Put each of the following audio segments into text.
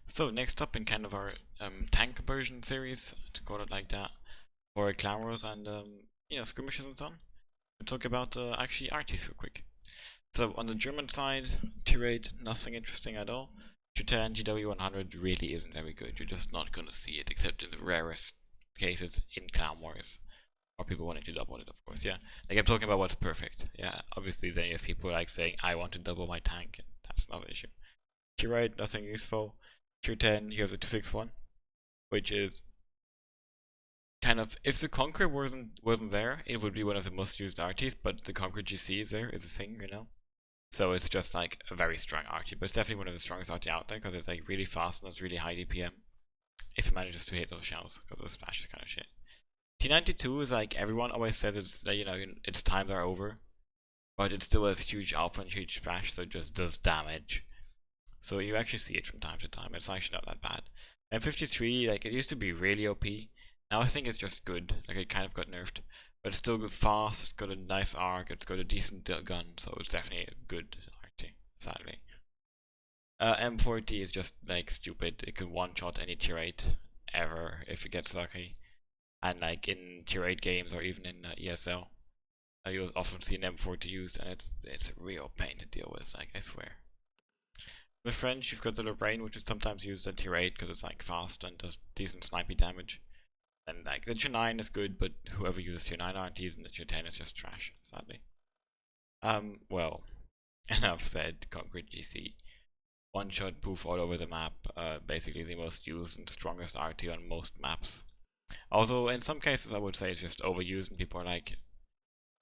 So next up in kind of our tank conversion series, to call it like that, for clan wars and skirmishes and so on, we'll talk about actually arties real quick. So on the German side, tier 8, nothing interesting at all. Tier 10, GW100 really isn't very good. You're just not gonna see it except in the rarest cases in clan wars. Or people wanting to double it, of course, yeah. Like I'm talking about what's perfect. Yeah, obviously then you have people like saying, I want to double my tank, and that's another issue. Tier 8, nothing useful. Tier 10, you have the 261, which is kind of, if the Conqueror wasn't there, it would be one of the most used arties, but the Conqueror GC is there, is a thing, you know? So it's just like a very strong arty, but it's definitely one of the strongest arty out there, because it's like really fast and it's really high DPM, if it manages to hit those shells, because the splash is kind of shit. T92 is like, everyone always says it's, its times are over, but it still has huge alpha and huge splash, so it just does damage. So you actually see it from time to time. It's actually not that bad. M53, like it used to be really OP. Now I think it's just good. Like it kind of got nerfed, but it's still good, fast. It's got a nice arc. It's got a decent gun, so it's definitely a good arty. Sadly, M40 is just like stupid. It can one-shot any tier 8 ever if it gets lucky, and like in tier 8 games or even in ESL, you'll often see an M40 used, and it's a real pain to deal with. Like I swear. The French, you've got the Lorraine, which is sometimes used at tier 8 because it's like fast and does decent snipey damage. And like the tier 9 is good, but whoever uses tier 9 aren't using the tier 10 is just trash, sadly. Well, enough said, Concrete GC. One shot poof all over the map, basically the most used and strongest arty on most maps. Although in some cases I would say it's just overused and people are like,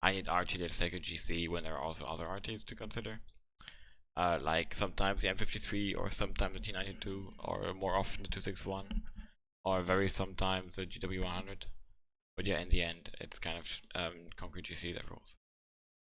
I need arty, let's take a GC, when there are also other arties to consider. Like sometimes the M53 or sometimes the T92 or more often the 261 or very sometimes the GW100. But yeah, in the end, it's kind of Concrete GC that rules.